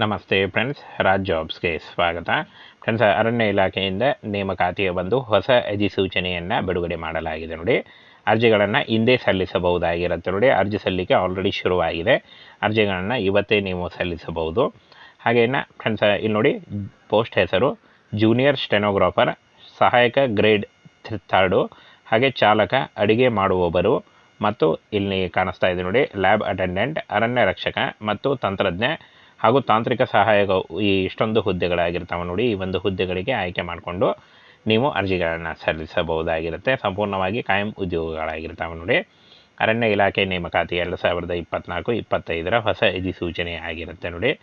ನಮಸ್ತೆ ಫ್ರೆಂಡ್ಸ್, ರಾಜ್ ಜಾಬ್ಸ್ಗೆ ಸ್ವಾಗತ. ಫ್ರೆಂಡ್ಸ್, ಅರಣ್ಯ ಇಲಾಖೆಯಿಂದ ನೇಮಕಾತಿಯ ಒಂದು ಹೊಸ ಅಧಿಸೂಚನೆಯನ್ನು ಬಿಡುಗಡೆ ಮಾಡಲಾಗಿದೆ ನೋಡಿ. ಅರ್ಜಿಗಳನ್ನು ಹಿಂದೆ ಸಲ್ಲಿಸಬಹುದಾಗಿರುತ್ತೆ ನೋಡಿ. ಅರ್ಜಿ ಸಲ್ಲಿಕೆ ಆಲ್ರೆಡಿ ಶುರುವಾಗಿದೆ. ಅರ್ಜಿಗಳನ್ನು ಇವತ್ತೇ ನೀವು ಸಲ್ಲಿಸಬಹುದು. ಹಾಗೇನ ಫ್ರೆಂಡ್ಸ್, ಇಲ್ಲಿ ನೋಡಿ, ಪೋಸ್ಟ್ ಹೆಸರು ಜೂನಿಯರ್ ಸ್ಟೆನೋಗ್ರಾಫರ್, ಸಹಾಯಕ ಗ್ರೇಡ್ 3, ಹಾಗೆ ಚಾಲಕ, ಅಡಿಗೆ ಮಾಡುವವರು, ಮತ್ತು ಇಲ್ಲಿ ಕಾಣಿಸ್ತಾ ಇದೆ ನೋಡಿ ಲ್ಯಾಬ್ ಅಟೆಂಡೆಂಟ್, ಅರಣ್ಯ ರಕ್ಷಕ ಮತ್ತು ತಂತ್ರಜ್ಞ ಹಾಗೂ ತಾಂತ್ರಿಕ ಸಹಾಯಕ. ಈ ಇಷ್ಟೊಂದು ಹುದ್ದೆಗಳಾಗಿರ್ತಾವೆ ನೋಡಿ. ಈ ಒಂದು ಹುದ್ದೆಗಳಿಗೆ ಆಯ್ಕೆ ಮಾಡಿಕೊಂಡು ನೀವು ಅರ್ಜಿಗಳನ್ನು ಸಲ್ಲಿಸಬಹುದಾಗಿರುತ್ತೆ. ಸಂಪೂರ್ಣವಾಗಿ ಕಾಯಂ ಉದ್ಯೋಗಗಳಾಗಿರ್ತಾವೆ ನೋಡಿ. ಅರಣ್ಯ ಇಲಾಖೆ ನೇಮಕಾತಿ 2024-25 ಹೊಸ ಅಧಿಸೂಚನೆ ಆಗಿರುತ್ತೆ ನೋಡಿ.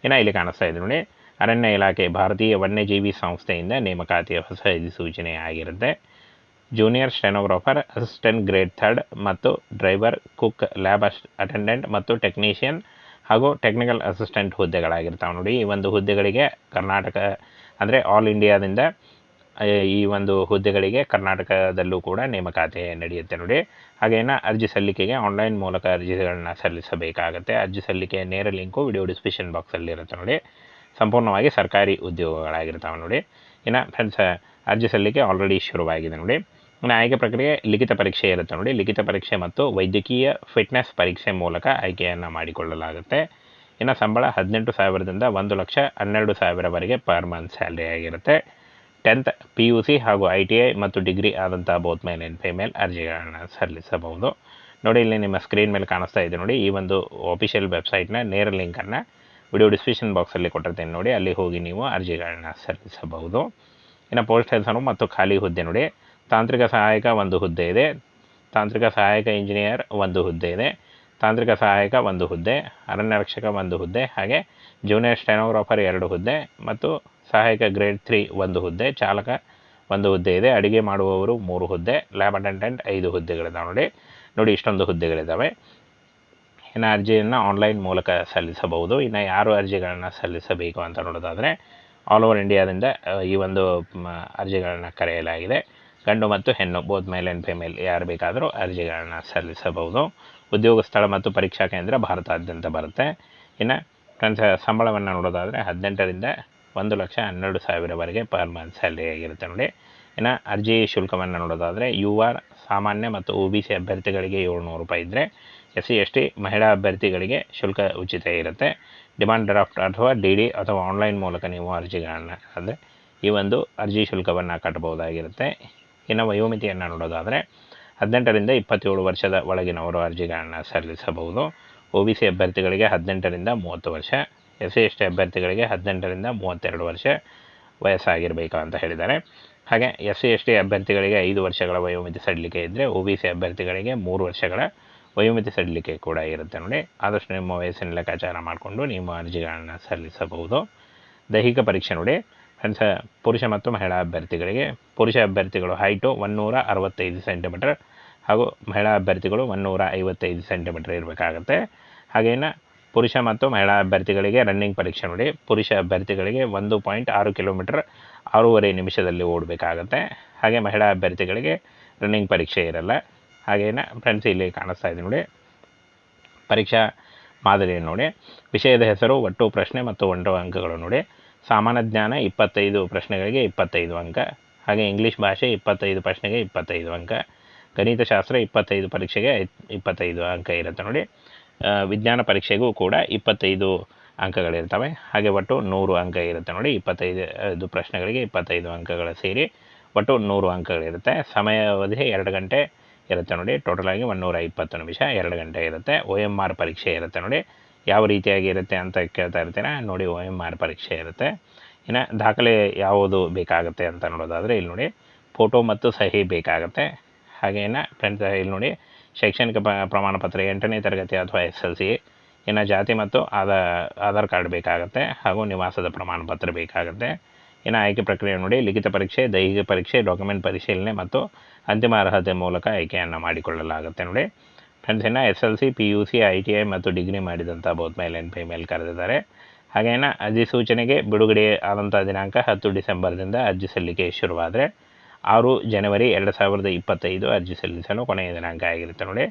ಇನ್ನು ಇಲ್ಲಿ ಕಾಣಿಸ್ತಾ ಇದೆ ನೋಡಿ, ಅರಣ್ಯ ಇಲಾಖೆ ಭಾರತೀಯ ವನ್ಯಜೀವಿ ಸಂಸ್ಥೆಯಿಂದ ನೇಮಕಾತಿಯ ಹೊಸ ಅಧಿಸೂಚನೆ ಆಗಿರುತ್ತೆ. ಜೂನಿಯರ್ ಸ್ಟೆನೋಗ್ರಾಫರ್, ಅಸಿಸ್ಟೆಂಟ್ ಗ್ರೇಡ್ 3 ಮತ್ತು ಡ್ರೈವರ್, ಕುಕ್, ಲ್ಯಾಬ್ ಅಟೆಂಡೆಂಟ್ ಮತ್ತು ಟೆಕ್ನಿಷಿಯನ್ ಹಾಗೂ ಟೆಕ್ನಿಕಲ್ ಅಸಿಸ್ಟೆಂಟ್ ಹುದ್ದೆಗಳಾಗಿರ್ತಾವೆ ನೋಡಿ. ಈ ಒಂದು ಹುದ್ದೆಗಳಿಗೆ ಕರ್ನಾಟಕ ಅಂದರೆ ಆಲ್ ಇಂಡಿಯಾದಿಂದ ಈ ಒಂದು ಹುದ್ದೆಗಳಿಗೆ ಕರ್ನಾಟಕದಲ್ಲೂ ಕೂಡ ನೇಮಕಾತಿ ನಡೆಯುತ್ತೆ ನೋಡಿ. ಹಾಗೇನ ಅರ್ಜಿ ಸಲ್ಲಿಕೆಗೆ ಆನ್ಲೈನ್ ಮೂಲಕ ಅರ್ಜಿಗಳನ್ನ ಸಲ್ಲಿಸಬೇಕಾಗತ್ತೆ. ಅರ್ಜಿ ಸಲ್ಲಿಕೆಯ ನೇರ ಲಿಂಕು ವಿಡಿಯೋ ಡಿಸ್ಕ್ರಿಪ್ಷನ್ ಬಾಕ್ಸಲ್ಲಿ ಇರುತ್ತೆ ನೋಡಿ. ಸಂಪೂರ್ಣವಾಗಿ ಸರ್ಕಾರಿ ಉದ್ಯೋಗಗಳಾಗಿರ್ತಾವೆ ನೋಡಿ. ಇನ್ನು ಫ್ರೆಂಡ್ಸ್, ಅರ್ಜಿ ಸಲ್ಲಿಕೆ ಆಲ್ರೆಡಿ ಶುರುವಾಗಿದೆ ನೋಡಿ. ಇನ್ನು ಆಯ್ಕೆ ಪ್ರಕ್ರಿಯೆ ಲಿಖಿತ ಪರೀಕ್ಷೆ ಇರುತ್ತೆ ನೋಡಿ. ಲಿಖಿತ ಪರೀಕ್ಷೆ ಮತ್ತು ವೈದ್ಯಕೀಯ ಫಿಟ್ನೆಸ್ ಪರೀಕ್ಷೆ ಮೂಲಕ ಆಯ್ಕೆಯನ್ನು ಮಾಡಿಕೊಳ್ಳಲಾಗುತ್ತೆ. ಇನ್ನು ಸಂಬಳ 18,000ದಿಂದ 1,12,000ವರೆಗೆ ಪರ್ ಮಂತ್ ಸ್ಯಾಲ್ರಿ ಆಗಿರುತ್ತೆ. 10th PUC ಹಾಗೂ ITI ಮತ್ತು ಡಿಗ್ರಿ ಆದಂಥ ಬೋತ್ ಮೇಲ್ ಆ್ಯಂಡ್ ಫಿಮೇಲ್ ಅರ್ಜಿಗಳನ್ನು ಸಲ್ಲಿಸಬಹುದು ನೋಡಿ. ಇಲ್ಲಿ ನಿಮ್ಮ ಸ್ಕ್ರೀನ್ ಮೇಲೆ ಕಾಣಿಸ್ತಾ ಇದೆ ನೋಡಿ. ಈ ಒಂದು ಆಫಿಷಿಯಲ್ ವೆಬ್ಸೈಟ್ನ ನೇರ ಲಿಂಕನ್ನು ವಿಡಿಯೋ ಡಿಸ್ಕ್ರಿಪ್ಷನ್ ಬಾಕ್ಸಲ್ಲಿ ಕೊಟ್ಟಿರ್ತೇನೆ ನೋಡಿ. ಅಲ್ಲಿ ಹೋಗಿ ನೀವು ಅರ್ಜಿಗಳನ್ನು ಸಲ್ಲಿಸಬಹುದು. ಇನ್ನು ಪೋಸ್ಟ್ ಹೆಸರು ಮತ್ತು ಖಾಲಿ ಹುದ್ದೆ ನೋಡಿ. ತಾಂತ್ರಿಕ ಸಹಾಯಕ 1 ಹುದ್ದೆ ಇದೆ, ತಾಂತ್ರಿಕ ಸಹಾಯಕ ಇಂಜಿನಿಯರ್ 1 ಹುದ್ದೆ ಇದೆ, ತಾಂತ್ರಿಕ ಸಹಾಯಕ 1 ಹುದ್ದೆ, ಅರಣ್ಯ ರಕ್ಷಕ 1 ಹುದ್ದೆ, ಹಾಗೆ ಜೂನಿಯರ್ ಸ್ಟೆನೋಗ್ರಾಫರ್ 2 ಹುದ್ದೆ ಮತ್ತು ಸಹಾಯಕ ಗ್ರೇಡ್ 3 1 ಹುದ್ದೆ, ಚಾಲಕ 1 ಹುದ್ದೆ ಇದೆ, ಅಡಿಗೆ ಮಾಡುವವರು 3 ಹುದ್ದೆ, ಲ್ಯಾಬ್ ಅಟೆಂಡೆಂಟ್ 5 ಹುದ್ದೆಗಳಿದ್ದಾವೆ ನೋಡಿ. ಇಷ್ಟೊಂದು ಹುದ್ದೆಗಳಿದ್ದಾವೆ. ಇನ್ನು ಅರ್ಜಿಯನ್ನು ಆನ್ಲೈನ್ ಮೂಲಕ ಸಲ್ಲಿಸಬಹುದು. ಇನ್ನು ಯಾರು ಅರ್ಜಿಗಳನ್ನು ಸಲ್ಲಿಸಬೇಕು ಅಂತ ನೋಡೋದಾದರೆ ಆಲ್ ಓವರ್ ಇಂಡಿಯಾದಿಂದ ಈ ಒಂದು ಅರ್ಜಿಗಳನ್ನು ಕರೆಯಲಾಗಿದೆ. ಗಂಡು ಮತ್ತು ಹೆಣ್ಣು ಬೋತ್ ಮೇಲ್ ಆ್ಯಂಡ್ ಫಿಮೇಲ್ ಯಾರು ಬೇಕಾದರೂ ಅರ್ಜಿಗಳನ್ನು ಸಲ್ಲಿಸಬಹುದು. ಉದ್ಯೋಗ ಸ್ಥಳ ಮತ್ತು ಪರೀಕ್ಷಾ ಕೇಂದ್ರ ಭಾರತಾದ್ಯಂತ ಬರುತ್ತೆ. ಇನ್ನು ಫ್ರೆಂಡ್ಸ್, ಸಂಬಳವನ್ನು ನೋಡೋದಾದರೆ 18ರಿಂದ 1,12,000ವರೆಗೆ ಪರ್ ಮಂತ್ ಸ್ಯಾಲ್ರಿ ಆಗಿರುತ್ತೆ ನೋಡಿ. ಇನ್ನು ಅರ್ಜಿ ಶುಲ್ಕವನ್ನು ನೋಡೋದಾದರೆ UR ಸಾಮಾನ್ಯ ಮತ್ತು OBC ಅಭ್ಯರ್ಥಿಗಳಿಗೆ 700 ರೂಪಾಯಿ ಇದ್ದರೆ, SC/ST ಮಹಿಳಾ ಅಭ್ಯರ್ಥಿಗಳಿಗೆ ಶುಲ್ಕ ಉಚಿತ ಇರುತ್ತೆ. ಡಿಮಾಂಡ್ ಡ್ರಾಫ್ಟ್ ಅಥವಾ DD ಅಥವಾ ಆನ್ಲೈನ್ ಮೂಲಕ ನೀವು ಅರ್ಜಿಗಳನ್ನು ಅಂದರೆ ಈ ಒಂದು ಅರ್ಜಿ ಶುಲ್ಕವನ್ನು ಕಟ್ಟಬಹುದಾಗಿರುತ್ತೆ. ಇನ್ನು ವಯೋಮಿತಿಯನ್ನು ನೋಡೋದಾದರೆ 18ರಿಂದ 27 ವರ್ಷದ ಒಳಗಿನವರು ಅರ್ಜಿಗಳನ್ನು ಸಲ್ಲಿಸಬಹುದು. OBC ಅಭ್ಯರ್ಥಿಗಳಿಗೆ 18ರಿಂದ 30 ವರ್ಷ, SC/ST ಅಭ್ಯರ್ಥಿಗಳಿಗೆ 18ರಿಂದ 32 ವರ್ಷ ವಯಸ್ಸಾಗಿರಬೇಕು ಅಂತ ಹೇಳಿದ್ದಾರೆ. ಹಾಗೆ SC/ST ಅಭ್ಯರ್ಥಿಗಳಿಗೆ 5 ವರ್ಷಗಳ ವಯೋಮಿತಿ ಸಡಿಲಿಕೆ ಇದ್ದರೆ, OBC ಅಭ್ಯರ್ಥಿಗಳಿಗೆ 3 ವರ್ಷಗಳ ವಯೋಮಿತಿ ಸಡಿಲಿಕೆ ಕೂಡ ಇರುತ್ತೆ ನೋಡಿ. ಆದಷ್ಟು ನಿಮ್ಮ ವಯಸ್ಸಿನ ಲೆಕ್ಕಾಚಾರ ಮಾಡಿಕೊಂಡು ನೀವು ಅರ್ಜಿಗಳನ್ನು ಸಲ್ಲಿಸಬಹುದು. ದೈಹಿಕ ಪರೀಕ್ಷೆ ನೋಡಿ. ಫ್ರೆಂಡ್ಸ್, ಪುರುಷ ಮತ್ತು ಮಹಿಳಾ ಅಭ್ಯರ್ಥಿಗಳಿಗೆ ಪುರುಷ ಅಭ್ಯರ್ಥಿಗಳು ಹೈಟು 165 ಸೆಂಟಿಮೀಟರ್ ಹಾಗೂ ಮಹಿಳಾ ಅಭ್ಯರ್ಥಿಗಳು 155 ಸೆಂಟಿಮೀಟರ್ ಇರಬೇಕಾಗತ್ತೆ. ಹಾಗೇನು ಪುರುಷ ಮತ್ತು ಮಹಿಳಾ ಅಭ್ಯರ್ಥಿಗಳಿಗೆ ರನ್ನಿಂಗ್ ಪರೀಕ್ಷೆ ನೋಡಿ. ಪುರುಷ ಅಭ್ಯರ್ಥಿಗಳಿಗೆ 1.6 ಕಿಲೋಮೀಟರ್ 6.5 ನಿಮಿಷದಲ್ಲಿ ಓಡಬೇಕಾಗತ್ತೆ. ಹಾಗೆ ಮಹಿಳಾ ಅಭ್ಯರ್ಥಿಗಳಿಗೆ ರನ್ನಿಂಗ್ ಪರೀಕ್ಷೆ ಇರಲ್ಲ. ಹಾಗೇನು ಫ್ರೆಂಡ್ಸ್, ಇಲ್ಲಿ ಕಾಣಿಸ್ತಾ ಇದೆ ನೋಡಿ ಪರೀಕ್ಷಾ ಮಾದರಿ ನೋಡಿ. ವಿಷಯದ ಹೆಸರು, ಒಟ್ಟು ಪ್ರಶ್ನೆ ಮತ್ತು ಒಟ್ಟು ಅಂಕಗಳು ನೋಡಿ. ಸಾಮಾನ್ಯ ಜ್ಞಾನ 25 ಪ್ರಶ್ನೆಗಳಿಗೆ 25 ಅಂಕ, ಹಾಗೆ ಇಂಗ್ಲೀಷ್ ಭಾಷೆ 25 ಪ್ರಶ್ನೆಗೆ 25 ಅಂಕ, ಗಣಿತಶಾಸ್ತ್ರ 25 ಪರೀಕ್ಷೆಗೆ 25 ಅಂಕ ಇರುತ್ತೆ ನೋಡಿ. ವಿಜ್ಞಾನ ಪರೀಕ್ಷೆಗೂ ಕೂಡ 25 ಅಂಕಗಳಿರ್ತವೆ. ಹಾಗೆ ಒಟ್ಟು 100 ಅಂಕ ಇರುತ್ತೆ ನೋಡಿ. 25 ಪ್ರಶ್ನೆಗಳಿಗೆ 25 ಅಂಕಗಳ ಸೇರಿ ಒಟ್ಟು 100 ಅಂಕಗಳಿರುತ್ತೆ. ಸಮಯ ಅವಧಿ 2 ಗಂಟೆ ಇರುತ್ತೆ ನೋಡಿ. ಟೋಟಲಾಗಿ 120 ನಿಮಿಷ, 2 ಗಂಟೆ ಇರುತ್ತೆ. OMR ಪರೀಕ್ಷೆ ಇರುತ್ತೆ ನೋಡಿ. ಯಾವ ರೀತಿಯಾಗಿ ಇರುತ್ತೆ ಅಂತ ಕೇಳ್ತಾ ಇರ್ತೀರಾ ನೋಡಿ. OMR ಪರೀಕ್ಷೆ ಇರುತ್ತೆ. ಇನ್ನು ದಾಖಲೆ ಯಾವುದು ಬೇಕಾಗುತ್ತೆ ಅಂತ ನೋಡೋದಾದರೆ ಇಲ್ಲಿ ನೋಡಿ, ಫೋಟೋ ಮತ್ತು ಸಹಿ ಬೇಕಾಗುತ್ತೆ. ಹಾಗೇನ ಫ್ರೆಂಡ್ಸ್, ಇಲ್ಲಿ ನೋಡಿ ಶೈಕ್ಷಣಿಕ ಪ್ರಮಾಣ ಪತ್ರ 8ನೇ ತರಗತಿ ಅಥವಾ SLC, ಇನ್ನು ಜಾತಿ ಮತ್ತು ಆಧಾರ್ ಕಾರ್ಡ್ ಬೇಕಾಗುತ್ತೆ, ಹಾಗೂ ನಿವಾಸದ ಪ್ರಮಾಣ ಪತ್ರ ಬೇಕಾಗುತ್ತೆ. ಇನ್ನು ಆಯ್ಕೆ ಪ್ರಕ್ರಿಯೆ ನೋಡಿ, ಲಿಖಿತ ಪರೀಕ್ಷೆ, ದೈಹಿಕ ಪರೀಕ್ಷೆ, ಡಾಕ್ಯುಮೆಂಟ್ ಪರಿಶೀಲನೆ ಮತ್ತು ಅಂತಿಮ ಅರ್ಹತೆ ಮೂಲಕ ಆಯ್ಕೆಯನ್ನು ಮಾಡಿಕೊಳ್ಳಲಾಗುತ್ತೆ ನೋಡಿ. ಫ್ರೆಂಡ್ಸ್, ಇನ್ನು SLC, PUC, ITI ಮತ್ತು ಡಿಗ್ರಿ ಮಾಡಿದಂಥ ಬೋತ್ ಮೇಲ್ ಆ್ಯಂಡ್ ಫಿಮೇಲ್ ಕರೆದಿದ್ದಾರೆ. ಹಾಗೇನ ಅಧಿಸೂಚನೆಗೆ ಬಿಡುಗಡೆ ಆದಂಥ ದಿನಾಂಕ 10 ಡಿಸೆಂಬರ್ದಿಂದ ಅರ್ಜಿ ಸಲ್ಲಿಕೆ ಶುರುವಾದರೆ 6 ಜನವರಿ 2025 ಅರ್ಜಿ ಸಲ್ಲಿಸಲು ಕೊನೆಯ ದಿನಾಂಕ ಆಗಿರುತ್ತೆ ನೋಡಿ.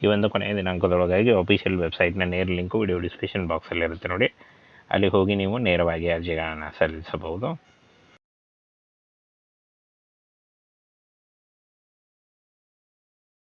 ಈ ಒಂದು ಕೊನೆಯ ದಿನಾಂಕದೊಳಗಾಗಿ ಆಫಿಷಿಯಲ್ ವೆಬ್ಸೈಟ್ನ ನೇರ ಲಿಂಕು ವಿಡಿಯೋ ಡಿಸ್ಕ್ರಿಪ್ಷನ್ ಬಾಕ್ಸಲ್ಲಿ ಇರುತ್ತೆ ನೋಡಿ. ಅಲ್ಲಿ ಹೋಗಿ ನೀವು ನೇರವಾಗಿ ಅರ್ಜಿಗಳನ್ನು ಸಲ್ಲಿಸಬಹುದು.